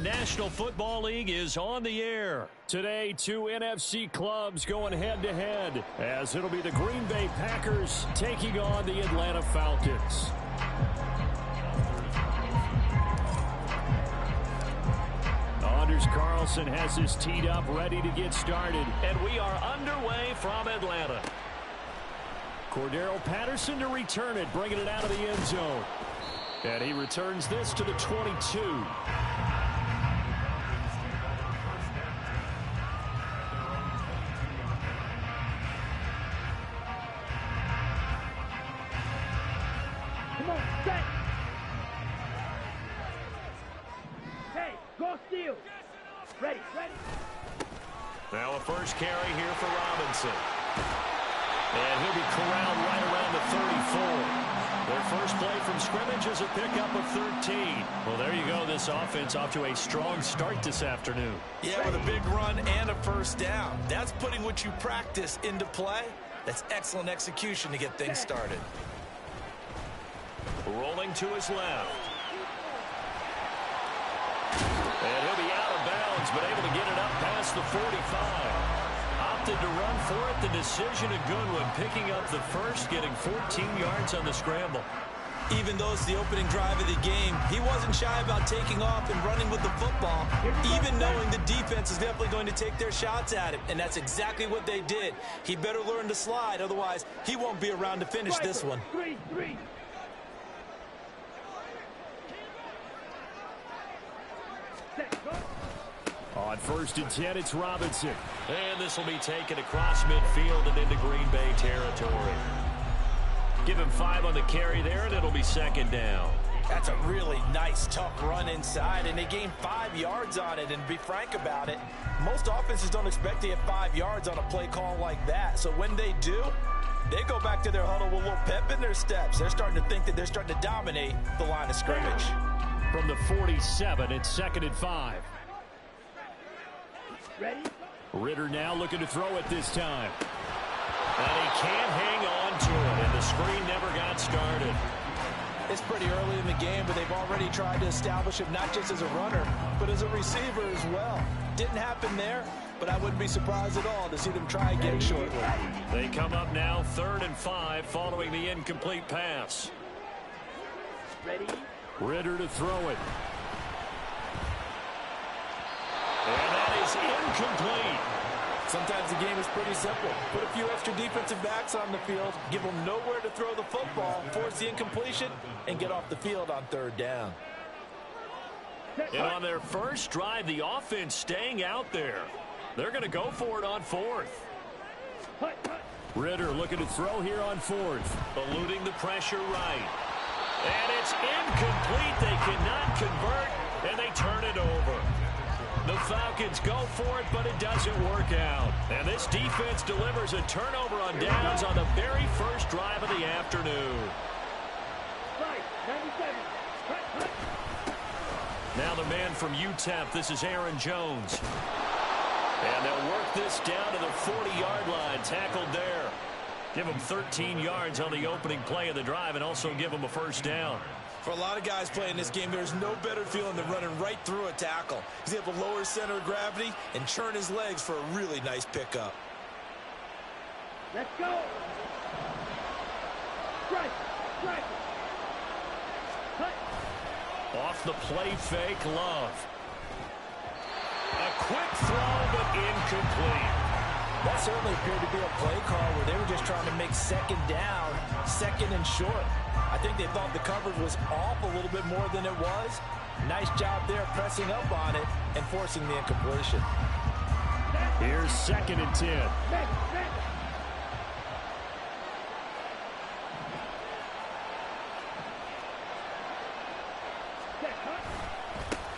National Football League is on the air. Today, two NFC clubs going head-to-head, as it'll be the Green Bay Packers taking on the Atlanta Falcons. Anders Carlson has his teed up, ready to get started. And we are underway from Atlanta. Cordero Patterson to return it, bringing it out of the end zone. And he returns this to the 22. Come on, set. Hey, go steal. Ready. Now a first carry here for Robinson. And he'll be corralled right around the 34. Their first play from scrimmage is a pickup of 13. Well, there you go. This offense off to a strong start this afternoon. Yeah, with a big run and a first down. That's putting what you practice into play. That's excellent execution to get things started. Rolling to his left. And he'll be out of bounds, but able to get it up past the 45. Opted to run for it. The decision a good one. Picking up the first, getting 14 yards on the scramble. Even though it's the opening drive of the game, he wasn't shy about taking off and running with the football, even knowing the defense is definitely going to take their shots at him. And that's exactly what they did. He better learn to slide, otherwise he won't be around to finish this one. 3-3. On 1st and 10, it's Robinson. And this will be taken across midfield and into Green Bay territory. Give him 5 on the carry there, and it'll be 2nd down. That's a really nice, tough run inside, and they gained 5 yards on it. And to be frank about it, most offenses don't expect to get 5 yards on a play call like that. So when they do, they go back to their huddle with a little pep in their steps. They're starting to think that they're starting to dominate the line of scrimmage. From the 47, it's 2nd and 5. Ready? Ritter now looking to throw it this time. And he can't hang on to it, and the screen never got started. It's pretty early in the game, but they've already tried to establish him not just as a runner, but as a receiver as well. Didn't happen there, but I wouldn't be surprised at all to see them try again shortly. They come up now 3rd and 5 following the incomplete pass. Ready? Ritter to throw it. And that is incomplete. Sometimes the game is pretty simple. Put a few extra defensive backs on the field, give them nowhere to throw the football, force the incompletion, and get off the field on 3rd down. And on their first drive, the offense staying out there. They're going to go for it on 4th. Ritter looking to throw here on 4th. Eluding the pressure right. And it's incomplete. They cannot convert, and they turn it over. The Falcons go for it, but it doesn't work out. And this defense delivers a turnover on downs on the very first drive of the afternoon. Now the man from UTEP, this is Aaron Jones. And they'll work this down to the 40-yard line, tackled there. Give him 13 yards on the opening play of the drive and also give him a first down. For a lot of guys playing this game, there's no better feeling than running right through a tackle. He's able to lower his center of gravity and churn his legs for a really nice pickup. Let's go. Strike. Off the play fake, Love. A quick throw, but incomplete. That certainly appeared to be a play call where they were just trying to make 2nd down, 2nd and short. I think they thought the coverage was off a little bit more than it was. Nice job there pressing up on it and forcing the incompletion. Here's 2nd and 10.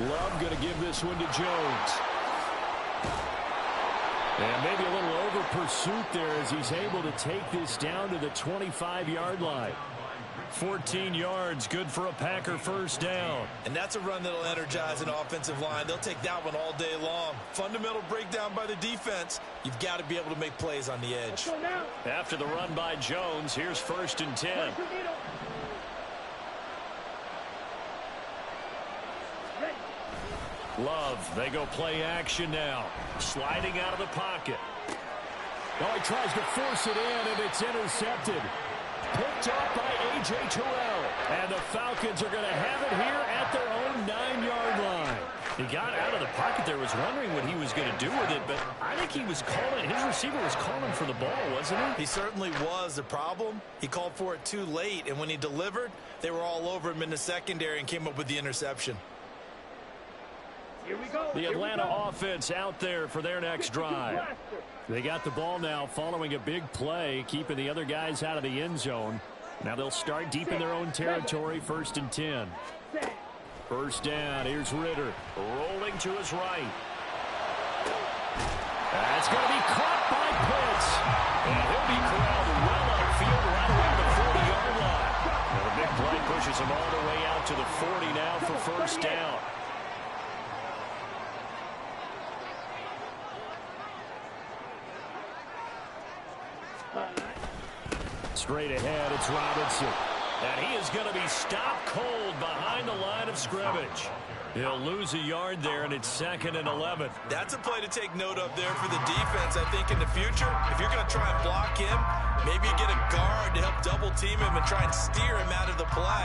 Love going to give this one to Jones. And maybe a little over pursuit there as he's able to take this down to the 25-yard line. 14 yards, good for a Packer first down. And that's a run that'll energize an offensive line. They'll take that one all day long. Fundamental breakdown by the defense. You've got to be able to make plays on the edge. After the run by Jones, here's 1st and 10. Love, they go play action now. Sliding out of the pocket. Oh, he tries to force it in, and it's intercepted. Picked up by A.J. Terrell. And the Falcons are going to have it here at their own 9-yard line. He got out of the pocket there, was wondering what he was going to do with it, but I think he was calling, his receiver was calling for the ball, wasn't he? He certainly was. The problem, he called for it too late, and when he delivered, they were all over him in the secondary and came up with the interception. Here we go. The Atlanta offense out there for their next drive. They got the ball now following a big play, keeping the other guys out of the end zone. Now they'll start deep in their own territory, 1st and 10. First down, here's Ritter. Rolling to his right. That's going to be caught by Pitts. And he'll be corralled well upfield right around the 40-yard line. And the big play pushes him all the way out to the 40 now for first down. Straight ahead, it's Robinson. And he is going to be stopped cold behind the line of scrimmage. He'll lose a yard there, and it's 2nd and 11. That's a play to take note of there for the defense, I think, in the future. If you're going to try and block him, maybe you get a guard to help double-team him and try and steer him out of the play.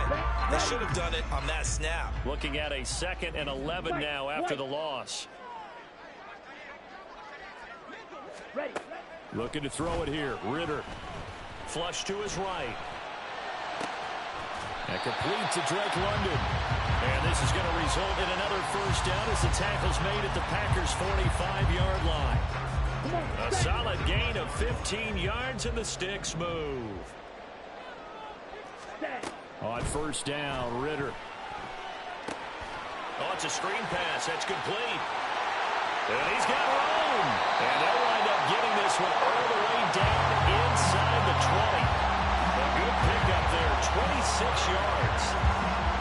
They should have done it on that snap. Looking at a 2nd and 11 now after the loss. Ready. Looking to throw it here. Ritter. Flush to his right. And complete to Drake London. And this is going to result in another first down as the tackle's made at the Packers' 45-yard line. A solid gain of 15 yards and the sticks move. On first down, Ritter. Oh, it's a screen pass. That's complete. And he's got room. And they'll wind up getting this one all the way down inside the 20. A good pickup there, 26 yards.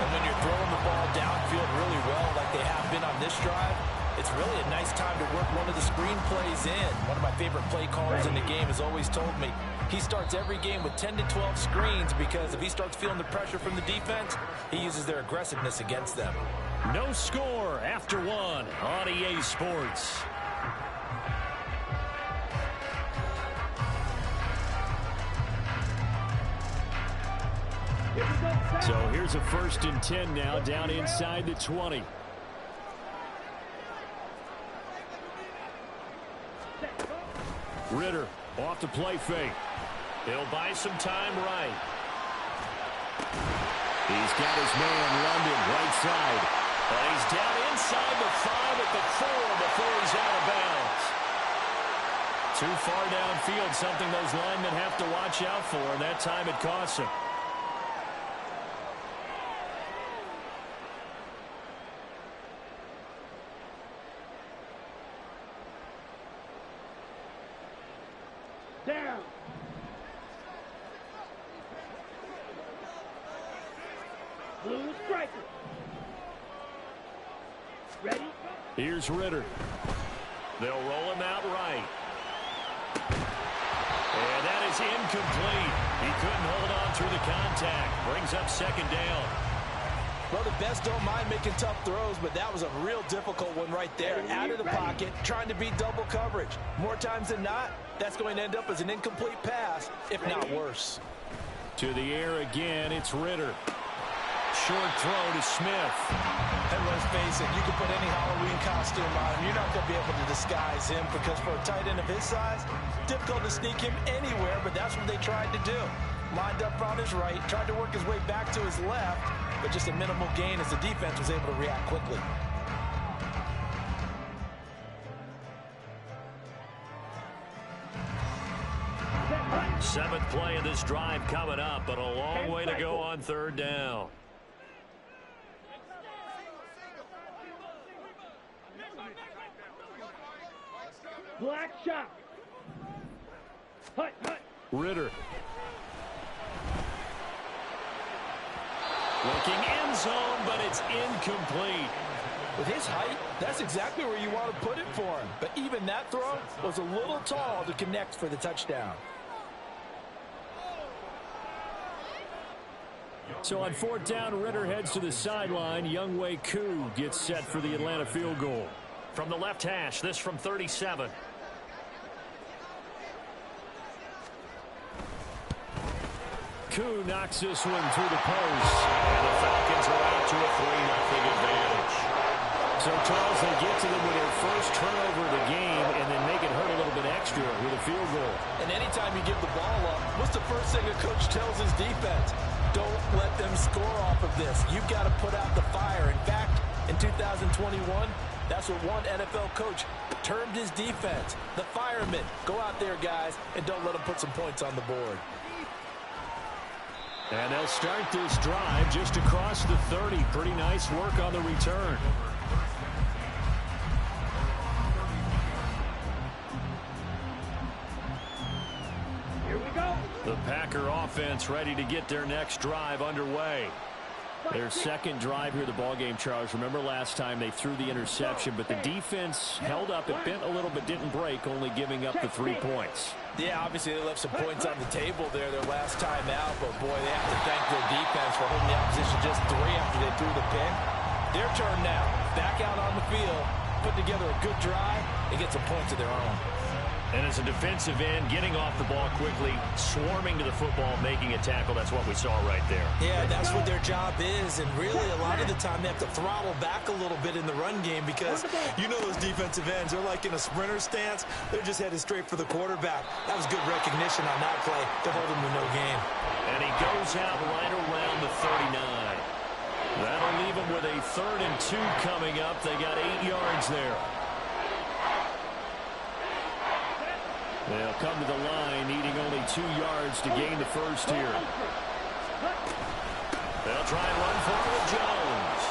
And when you're throwing the ball downfield really well like they have been on this drive, it's really a nice time to work one of the screen plays in. One of my favorite play callers in the game has always told me he starts every game with 10 to 12 screens because if he starts feeling the pressure from the defense, he uses their aggressiveness against them. No score after one on EA Sports. So here's a 1st and 10 now down inside the 20. Ritter off the play fake. He'll buy some time right. He's got his man London right side. But he's down inside the 5 at the 4 before he's out of bounds. Too far downfield, something those linemen have to watch out for, and that time it costs him. Down. Blue striker. Ready? Here's Ritter. They'll roll him out right. And that is incomplete. He couldn't hold on through the contact. Brings up 2nd down. Well, the best don't mind making tough throws, but that was a real difficult one right there. Out of the pocket, trying to beat double coverage. More times than not, that's going to end up as an incomplete pass, if not worse. To the air again, it's Ritter. Short throw to Smith. And let's face it, you can put any Halloween costume on him. You're not going to be able to disguise him because for a tight end of his size, difficult to sneak him anywhere, but that's what they tried to do. Lined up on his right, tried to work his way back to his left, but just a minimal gain as the defense was able to react quickly. Seventh play of this drive coming up, but a long way to go on 3rd down. Black shot. Hut, hut. Ritter. Looking end zone, but it's incomplete. With his height, that's exactly where you want to put it for him. But even that throw was a little tall to connect for the touchdown. So on fourth down, Ritter heads to the sideline. Younghoe Koo gets set for the Atlanta field goal. From the left hash, this from 37. Koo knocks this one through the post. And the Falcons are out to a 3-0 advantage. So, Charles, they get to them with their first turnover of the game and then make it hurt a little bit extra with a field goal. And anytime you give the ball up, what's the first thing a coach tells his defense? Don't let them score off of this. You've got to put out the fire. In fact, in 2021, that's what one NFL coach termed his defense. The firemen. Go out there, guys, and don't let them put some points on the board. And they'll start this drive just across the 30. Pretty nice work on the return. Here we go. The Packer offense ready to get their next drive underway. Their second drive here of the ballgame, Charles. Remember last time they threw the interception, but the defense held up. It bent a little but didn't break, only giving up the 3 points. Yeah, obviously they left some points on the table there their last time out, but boy, they have to thank their defense for holding the opposition just 3 after they threw the pick. Their turn now. Back out on the field, put together a good drive, and get some points of their own. And as a defensive end, getting off the ball quickly, swarming to the football, making a tackle, that's what we saw right there. Yeah, that's what their job is, and really a lot of the time they have to throttle back a little bit in the run game because you know those defensive ends, they're like in a sprinter stance. They're just headed straight for the quarterback. That was good recognition on that play to hold him to no gain. And he goes out right around the 39. That'll leave him with a 3rd and 2 coming up. They got 8 yards there. They'll come to the line, needing only 2 yards to gain the first here. They'll try and run for it with Jones.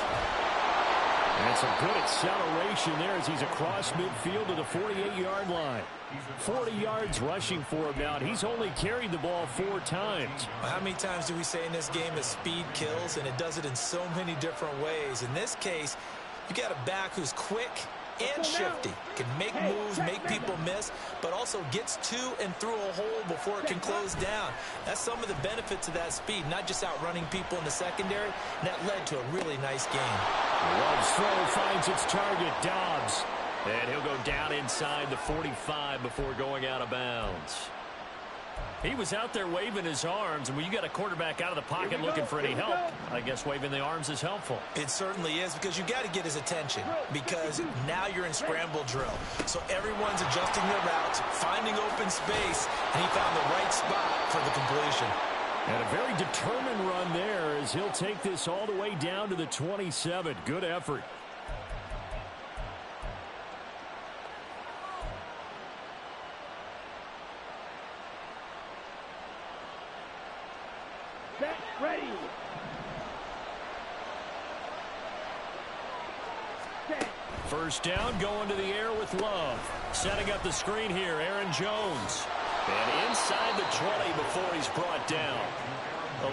And some good acceleration there as he's across midfield to the 48-yard line. 40 yards rushing for him now. He's only carried the ball 4 times. How many times do we say in this game that speed kills, and it does it in so many different ways? In this case, you got a back who's quick and shifty, can make moves, make people miss, but also gets to and through a hole before it can close down. That's some of the benefits of that speed, not just outrunning people in the secondary. And that led to a really nice game. Love's throw finds its target, Dobbs. And he'll go down inside the 45 before going out of bounds. He was out there waving his arms, and when you got a quarterback out of the pocket looking for any help, I guess waving the arms is helpful. It certainly is, because you got to get his attention, because now you're in scramble drill. So everyone's adjusting their routes, finding open space, and he found the right spot for the completion. And a very determined run there as he'll take this all the way down to the 27. Good effort. Ready. First down, going to the air with Love. Setting up the screen here, Aaron Jones. And inside the 20 before he's brought down.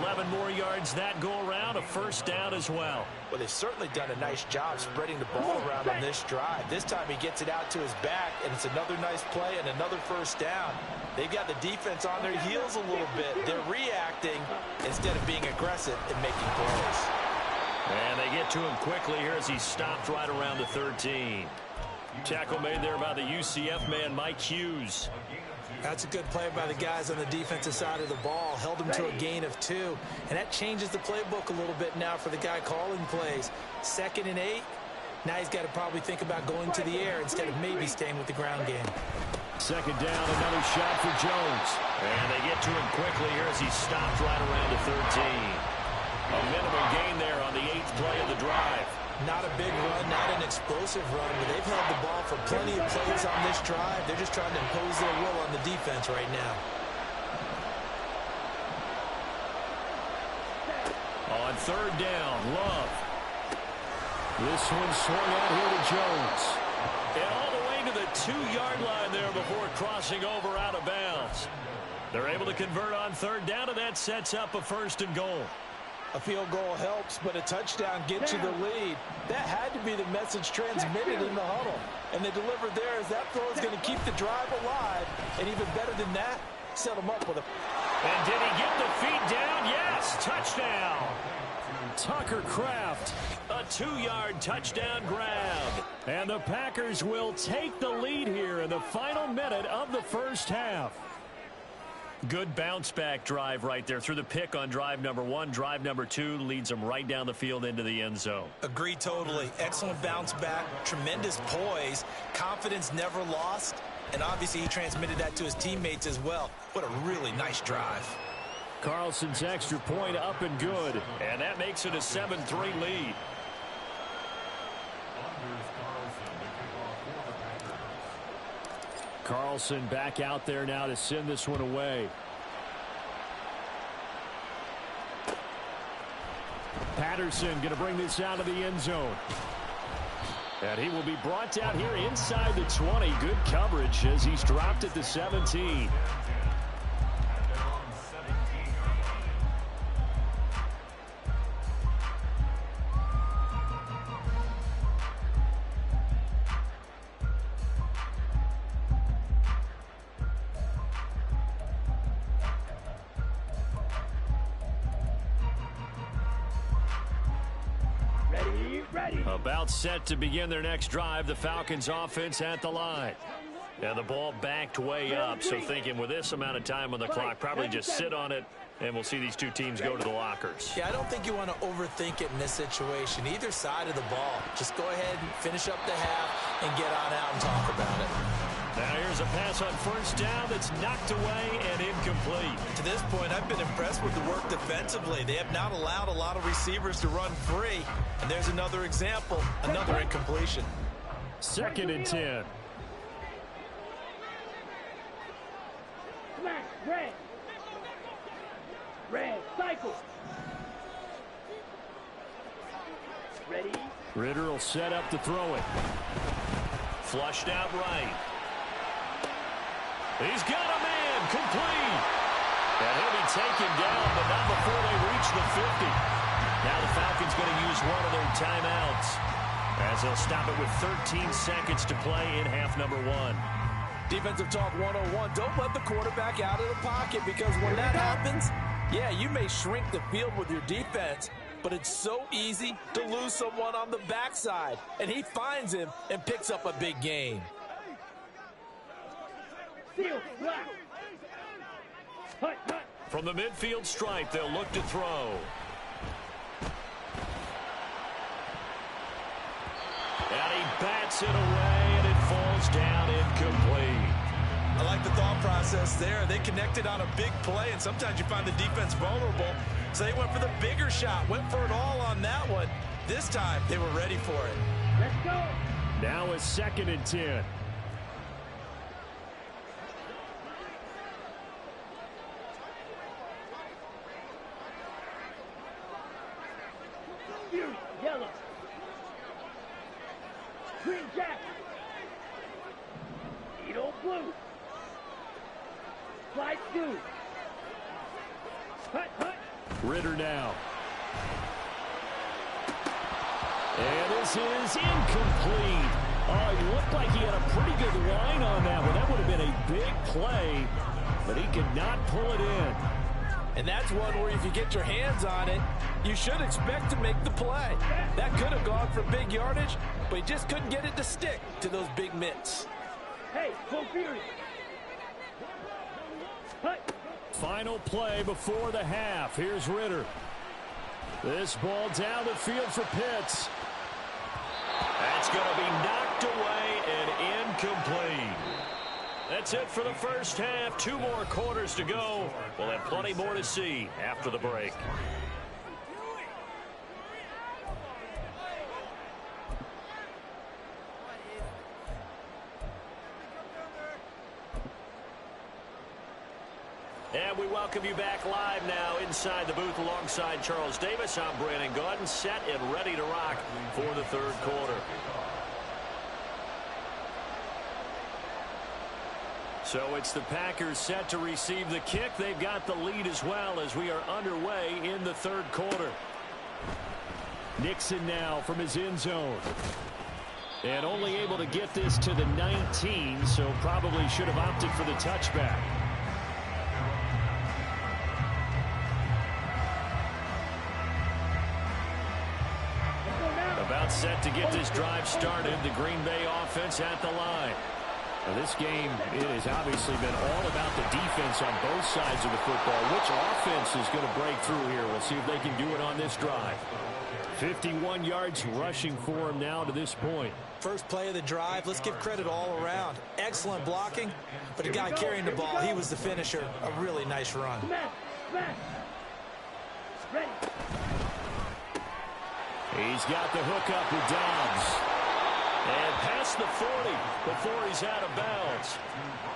11 more yards that go around, a first down as well. Well, they've certainly done a nice job spreading the ball around on this drive. This time he gets it out to his back, and it's another nice play and another first down. They've got the defense on their heels a little bit. They're reacting instead of being aggressive and making plays. And they get to him quickly here as he's stopped right around the 13. Tackle made there by the UCF man, Mike Hughes. That's a good play by the guys on the defensive side of the ball. Held him to a gain of 2. And that changes the playbook a little bit now for the guy calling plays. 2nd and 8. Now he's got to probably think about going to the air instead of maybe staying with the ground game. Second down, another shot for Jones. And they get to him quickly here as he's stopped right around the 13. A minimum gain there on the 8th play of the drive. Not a big run, not an explosive run, but they've held the ball for plenty of plays on this drive. They're just trying to impose their will on the defense right now. On 3rd down, Love. This one swung out here to Jones. And all the way to the 2-yard line there before crossing over out of bounds. They're able to convert on 3rd down, and that sets up a 1st and goal. A field goal helps, but a touchdown gets you the lead. That had to be the message transmitted in the huddle. And they delivered there as that throw is going to keep the drive alive. And even better than that, set them up with a And did he get the feet down? Yes, touchdown. Tucker Kraft. A 2-yard touchdown grab. And the Packers will take the lead here in the final minute of the first half. Good bounce-back drive right there through the pick on drive number 1. Drive number 2 leads them right down the field into the end zone. Agree totally. Excellent bounce back, tremendous poise, confidence never lost, and obviously he transmitted that to his teammates as well. What a really nice drive. Carlson's extra point up and good. And that makes it a 7-3 lead. Carlson back out there now to send this one away. Patterson going to bring this out of the end zone. And he will be brought down here inside the 20. Good coverage as he's dropped at the 17. About set to begin their next drive. The Falcons offense at the line. And the ball backed way up. So thinking with this amount of time on the clock, probably just sit on it, and we'll see these two teams go to the lockers. Yeah, I don't think you want to overthink it in this situation. Either side of the ball. Just go ahead and finish up the half and get on out and talk about it. Now here's a pass on first down that's knocked away and incomplete. To this point, I've been impressed with the work defensively. They have not allowed a lot of receivers to run free. And there's another example, another incompletion. 2nd and 10. Smash, red. Red, cycle. Ready? Ritter will set up to throw it. Flushed out right. He's got a man, complete. And he'll be taken down, but not before they reach the 50. Now the Falcons going to use one of their timeouts as they'll stop it with 13 seconds to play in half number 1. Defensive talk 101. Don't let the quarterback out of the pocket, because when that happens, yeah, you may shrink the field with your defense, but it's so easy to lose someone on the backside. And he finds him and picks up a big gain. From the midfield stripe, they'll look to throw. And he bats it away, and it falls down incomplete. I like the thought process there. They connected on a big play, and sometimes you find the defense vulnerable. So they went for the bigger shot, went for it all on that one. This time, they were ready for it. Let's go. Now a 2nd and 10. Yellow. Green jacket. Edo blue. Slide 2. Hut, hut. Ritter now. And this is incomplete. Oh, he looked like he had a pretty good line on that one. That would have been a big play, but he could not pull it in. And that's one where if you get your hands on it, you should expect to make the play. That could have gone for big yardage, but he just couldn't get it to stick to those big mitts. Hey, go Fury. Hut. Final play before the half. Here's Ritter. This ball down the field for Pitts. That's going to be knocked away and incomplete. That's it for the first half. 2 more quarters to go. We'll have plenty more to see after the break. And we welcome you back live now inside the booth alongside Charles Davis. I'm Brandon Gaudin, set and ready to rock for the third quarter. So it's the Packers set to receive the kick. They've got the lead as well as we are underway in the third quarter. Nixon now from his end zone. And only able to get this to the 19, so probably should have opted for the touchback. set to get this drive started. The Green Bay offense at the line. Now this game, it has obviously been all about the defense on both sides of the football. Which offense is going to break through here? We'll see if they can do it on this drive. 51 yards rushing for him now to this point. First play of the drive, let's give credit all around. Excellent blocking, but the guy carrying the ball, he was the finisher. A really nice run. Ready. He's got the hook up with Dobbs. And past the 40 before he's out of bounds.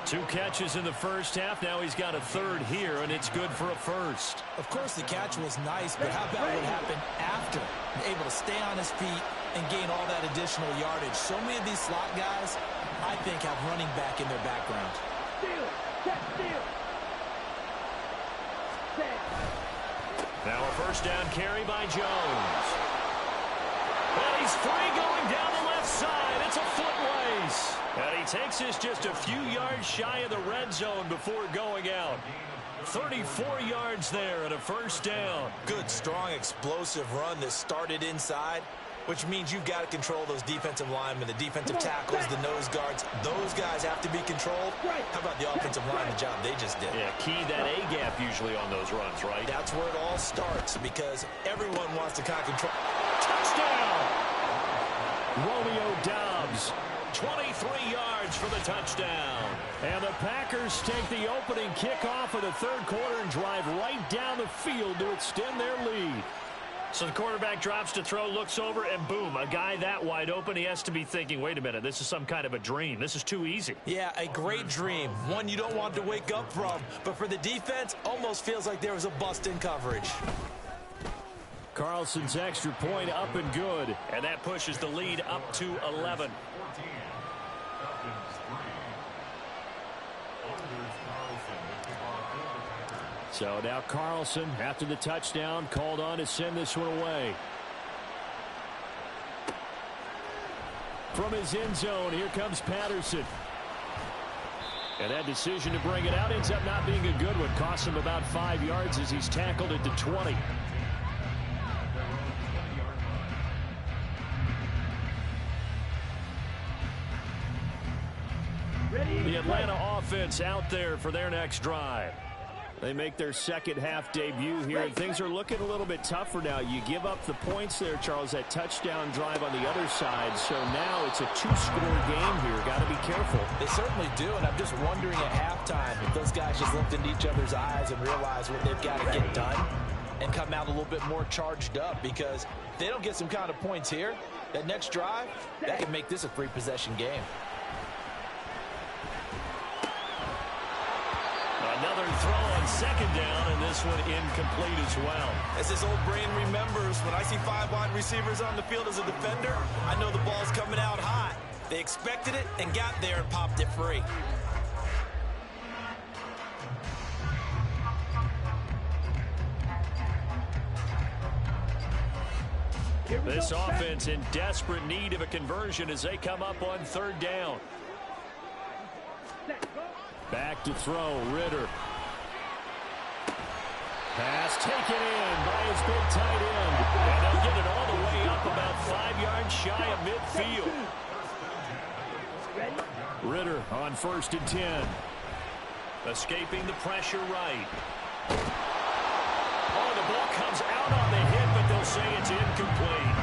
2 catches in the first half. Now he's got a third here, and it's good for a first. Of course, the catch was nice, but how about what happened after? Able to stay on his feet and gain all that additional yardage. So many of these slot guys, I think, have running back in their background. Steal. Check steal. Now a first down carry by Jones. And he's free going down the left side. It's a foot race. And he takes this just a few yards shy of the red zone before going out. 34 yards there and a first down. Good, strong, explosive run that started inside, which means you've got to control those defensive linemen, the defensive tackles, the nose guards. Those guys have to be controlled. How about the offensive line, the job they just did? Yeah, key that A-gap usually on those runs, right? That's where it all starts because everyone wants to kind of control. Touchdown! Romeo Dobbs, 23 yards for the touchdown. And the Packers take the opening kickoff of the third quarter and drive right down the field to extend their lead. So the quarterback drops to throw, looks over, and boom, a guy that wide open, he has to be thinking, wait a minute, this is some kind of a dream. This is too easy. Yeah, a great dream. One you don't want to wake up from. But for the defense, almost feels like there was a bust in coverage. Carlson's extra point up and good. And that pushes the lead up to 11. So now Carlson, after the touchdown, called on to send this one away. From his end zone, here comes Patterson. And that decision to bring it out ends up not being a good one. Costs him about 5 yards as he's tackled at the 20. The Atlanta offense out there for their next drive. They make their second half debut here, and things are looking a little bit tougher now. You give up the points there, Charles, that touchdown drive on the other side. So now it's a 2-score game here. Got to be careful. They certainly do, and I'm just wondering at halftime if those guys just looked into each other's eyes and realized what they've got to get done and come out a little bit more charged up, because if they don't get some kind of points here, that next drive, that can make this a free possession game. Another throw on second down, and this one incomplete as well. As this old brain remembers, when I see 5 wide receivers on the field as a defender, I know the ball's coming out hot. They expected it and got there and popped it free. This offense in desperate need of a conversion as they come up on third down. Back to throw, Ritter. Pass taken in by his big tight end. And they'll get it all the way up about 5 yards shy of midfield. Ritter on 1st and 10. Escaping the pressure right. Oh, the ball comes out on the hit, but they'll say it's incomplete.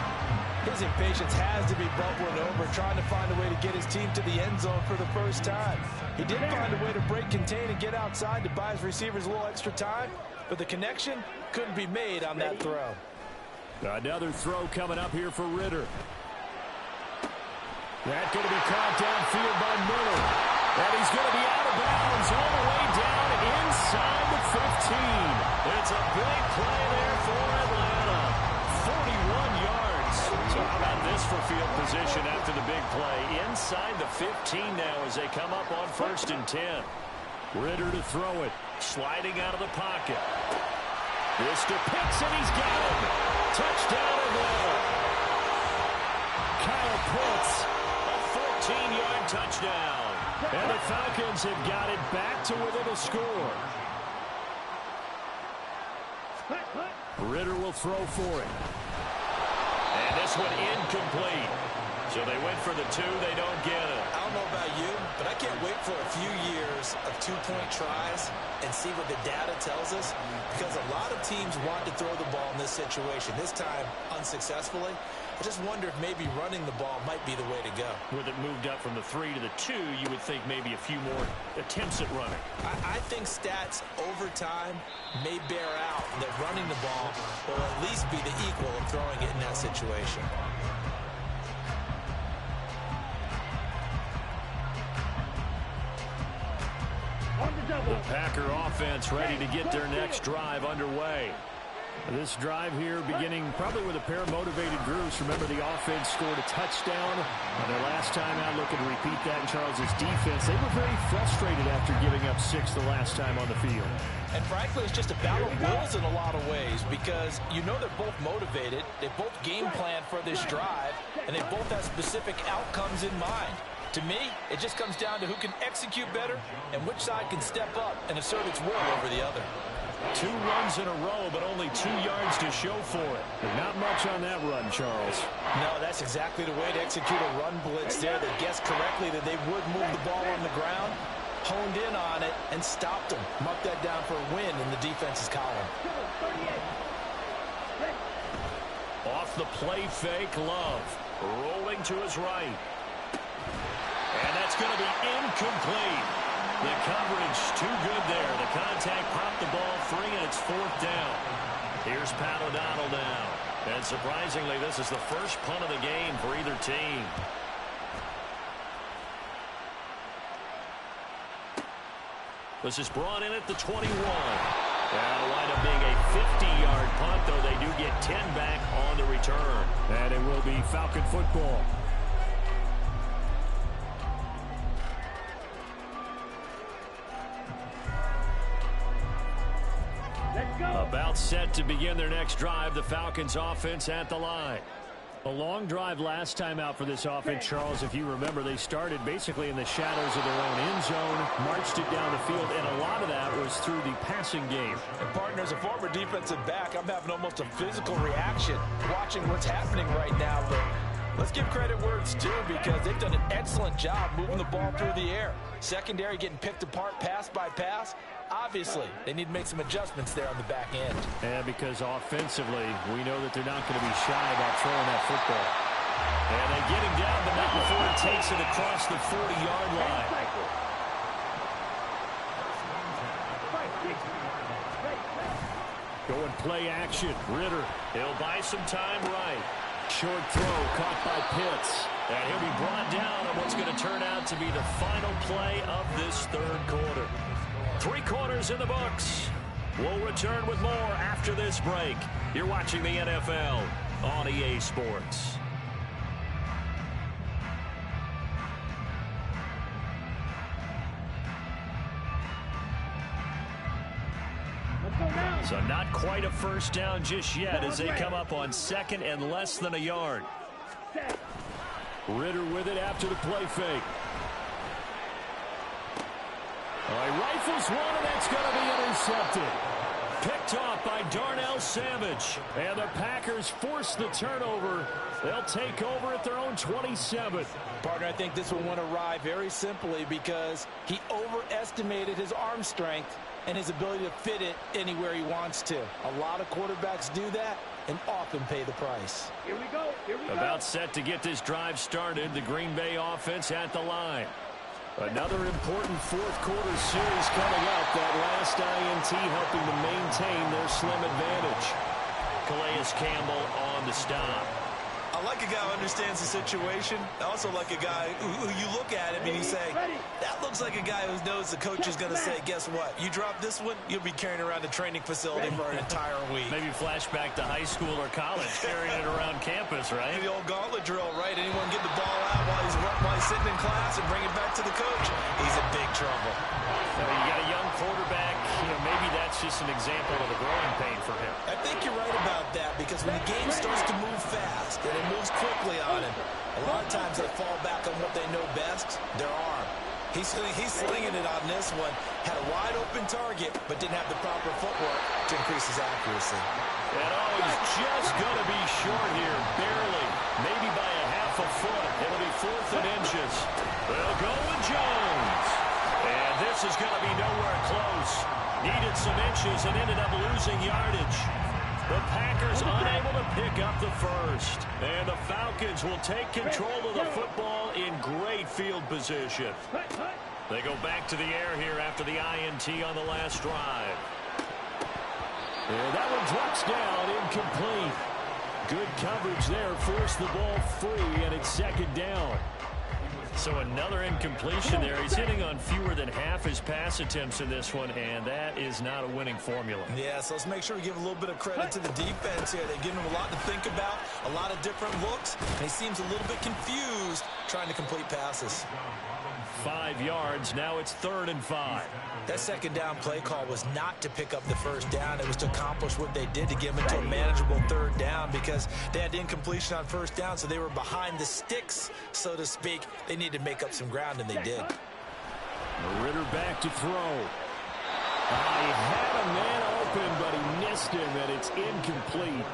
His impatience has to be bubbling over, trying to find a way to get his team to the end zone for the first time. He did find a way to break contain and get outside to buy his receivers a little extra time, but the connection couldn't be made on that throw. Another throw coming up here for Ritter. That's going to be caught downfield by Miller. And he's going to be out of bounds all the way down inside the 15. It's a big play there for Atlanta. 41 yards. So how about this for field position after the big play? Inside the 15 now as they come up on 1st and 10. Ritter to throw it. Sliding out of the pocket. This to Pitts, and he's got him. Touchdown Atlanta. Kyle Pitts. A 14-yard touchdown. And the Falcons have got it back to within a score. Ritter will throw for it. And this one incomplete. So they went for the two. They don't get it. I don't know about you, but I can't wait for a few years of two-point tries and see what the data tells us, because a lot of teams want to throw the ball in this situation, this time unsuccessfully. I just wonder if maybe running the ball might be the way to go. With it moved up from the 3 to the 2, you would think maybe a few more attempts at running. I think stats over time may bear out that running the ball will at least be the equal of throwing it in that situation. The Packer offense ready to get their next drive underway. This drive here beginning probably with a pair of motivated groups. Remember, the offense scored a touchdown on their last time out. Looking to repeat that in Charles's defense. They were very frustrated after giving up 6 the last time on the field. And frankly, it's just a battle of wills in a lot of ways, because you know they're both motivated. They both game plan for this drive, and they both have specific outcomes in mind. To me, it just comes down to who can execute better and which side can step up and assert its will over the other. 2 runs in a row, but only 2 yards to show for it. But not much on that run, Charles. No, that's exactly the way to execute a run blitz there. They guessed correctly that they would move the ball on the ground, honed in on it, and stopped them. Mark that down for a win in the defense's column. Off the play fake, Love. Rolling to his right. And that's going to be incomplete. The coverage too good there. The contact popped the ball free, and it's 4th down. Here's Pat O'Donnell now. And surprisingly, this is the first punt of the game for either team. This is brought in at the 21. That'll wind up being a 50-yard punt, though they do get 10 back on the return. And it will be Falcon football. About set to begin their next drive, the Falcons offense at the line. A long drive last time out for this offense, Charles. If you remember, they started basically in the shadows of their own end zone, marched it down the field, and a lot of that was through the passing game. And partner, as a former defensive back, I'm having almost a physical reaction watching what's happening right now. But let's give credit where it's due, because they've done an excellent job moving the ball through the air. Secondary getting picked apart pass by pass. Obviously, they need to make some adjustments there on the back end. And because offensively, we know that they're not going to be shy about throwing that football. And they get him down, but not before he takes it across the 40-yard line. Going play action. Ritter. He'll buy some time right. Short throw caught by Pitts. And he'll be brought down on what's going to turn out to be the final play of this 3rd quarter. 3 quarters in the books. We'll return with more after this break. You're watching the NFL on EA Sports. So not quite a first down just yet as they come up on 2nd and less than a yard. Ritter with it after the play fake. He rifles one, and that's going to be intercepted. Picked off by Darnell Savage. And the Packers force the turnover. They'll take over at their own 27. Partner, I think this will want to ride very simply because he overestimated his arm strength and his ability to fit it anywhere he wants to. A lot of quarterbacks do that and often pay the price. Here we go. About set to get this drive started. The Green Bay offense at the line. Another important 4th quarter series coming up. That last INT helping to maintain their slim advantage. Calais Campbell on the stop. I like a guy who understands the situation. I also like a guy who you look at him and you say, that looks like a guy who knows the coach is going to say, guess what? You drop this one, you'll be carrying around the training facility for an entire week. Maybe flashback to high school or college, carrying it around campus, right? The old gauntlet drill, right? Anyone get the ball out while he's sitting in class and bring it back to the coach? He's in big trouble. You got a young quarterback. Maybe that's just an example of a growing pain for him. I think you're right about that, because when the game starts to move fast and it moves quickly on him, a lot of times they fall back on what they know best, their arm. He's slinging it on this one. Had a wide open target, but didn't have the proper footwork to increase his accuracy. And he's just going to be short here, barely. Maybe by a half a foot. It'll be 4th and inches. They'll go with Jones. And this is going to be nowhere close. Needed some inches and ended up losing yardage. The Packers unable to pick up the first. And the Falcons will take control of the football in great field position. They go back to the air here after the INT on the last drive. And that one drops down, incomplete. Good coverage there, forced the ball free, and it's 2nd down. So another incompletion there. He's hitting on fewer than half his pass attempts in this one, and that is not a winning formula. Yeah, so let's make sure we give a little bit of credit to the defense here. They're giving him a lot to think about, a lot of different looks, and he seems a little bit confused trying to complete passes. 5 yards. Now it's 3rd and 5. That 2nd down play call was not to pick up the 1st down. It was to accomplish what they did to get them into a manageable 3rd down because they had incompletion on 1st down, so they were behind the sticks, so to speak. They needed to make up some ground, and they did. Ritter back to throw. He had a man open, but he missed him, and it's incomplete.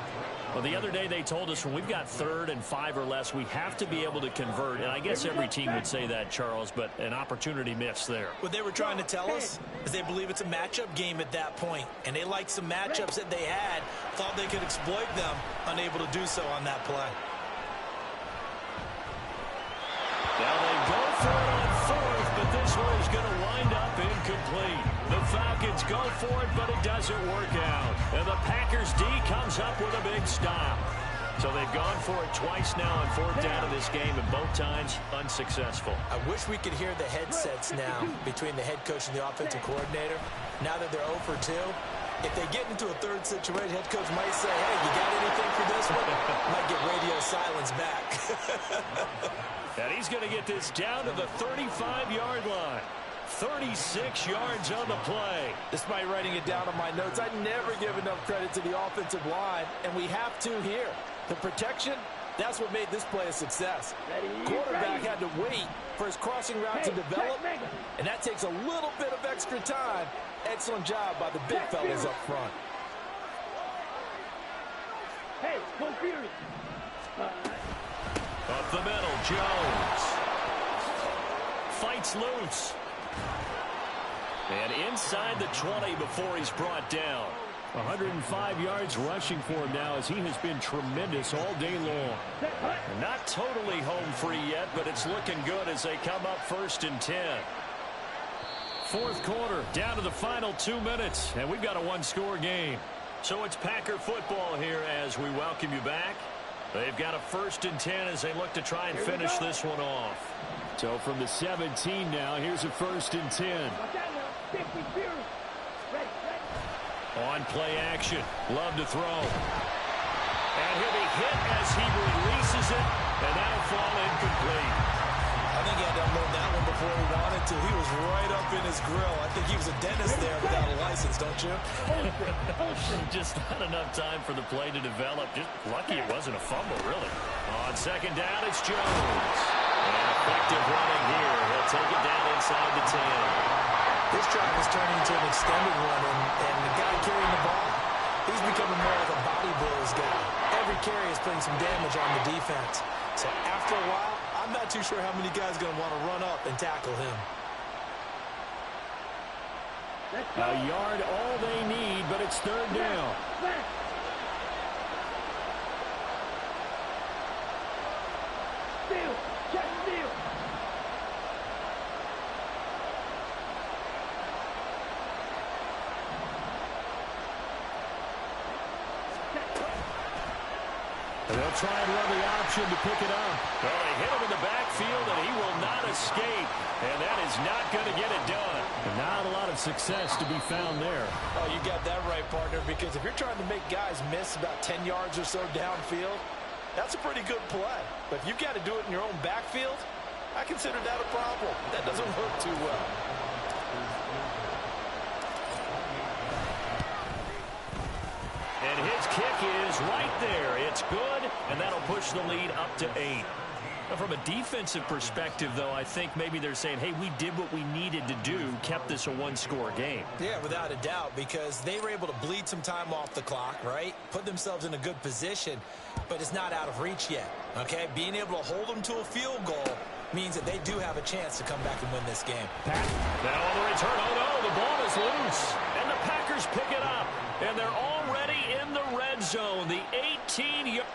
Well, the other day they told us when we've got 3rd and 5 or less, we have to be able to convert. And I guess every team would say that, Charles, but an opportunity missed there. What they were trying to tell us is they believe it's a matchup game at that point. And they liked some matchups that they had, thought they could exploit them, unable to do so on that play. Now they go for it on 4th, but this one is going to wind up incomplete. The Falcons go for it, but it doesn't work out. And the Packers D comes up with a big stop. So they've gone for it twice now on 4th down of this game, and both times unsuccessful. I wish we could hear the headsets now between the head coach and the offensive coordinator. Now that they're 0 for 2, if they get into a 3rd situation, head coach might say, hey, you got anything for this one? Might get radio silence back. And he's going to get this down to the 35-yard line. 36 yards on the play. Despite writing it down on my notes, I never give enough credit to the offensive line, and we have to here. The protection, that's what made this play a success. Quarterback had to wait for his crossing route to develop, and that takes a little bit of extra time. Excellent job by the big fellas up front. Hey, go Fury. Up the middle, Jones. Fights loose. And inside the 20 before he's brought down. 105 yards rushing for him now as he has been tremendous all day long. Not totally home free yet, but it's looking good as they come up 1st and 10. 4th quarter, down to the final 2 minutes, and we've got a one-score game. So it's Packer football here as we welcome you back. They've got a 1st and 10 as they look to try and finish this one off. So from the 17 now, here's a 1st and 10. On play action, Love to throw. And he'll be hit as he releases it, and that'll fall incomplete. I think he had to unload that one before he wanted to. He was right up in his grill. I think he was a dentist there without a license, don't you? Just not enough time for the play to develop. Just lucky it wasn't a fumble, really. On 2nd down, it's Jones. And effective running here. He'll take it down inside the 10. This drive is turning into an extended one, and the guy carrying the ball, he's becoming more like a body blows guy. Every carry is putting some damage on the defense. So after a while, I'm not too sure how many guys are going to want to run up and tackle him. A yard all they need, but it's 3rd down. Steal, check steal. They'll try and run the option to pick it up. Well, they hit him in the backfield, and he will not escape. And that is not going to get it done. And not a lot of success to be found there. Oh, you got that right, partner, because if you're trying to make guys miss about 10 yards or so downfield, that's a pretty good play. But if you've got to do it in your own backfield, I consider that a problem. That doesn't work too well. And his kick is right there. It's good, and that'll push the lead up to 8. From a defensive perspective, though, I think maybe they're saying, hey, we did what we needed to do, kept this a one-score game. Yeah, without a doubt, because they were able to bleed some time off the clock, right? Put themselves in a good position, but it's not out of reach yet, okay? Being able to hold them to a field goal means that they do have a chance to come back and win this game. Now on the return, oh no, the ball is loose. And the Packers pick it up, and they're already in the red zone. The 18-yard...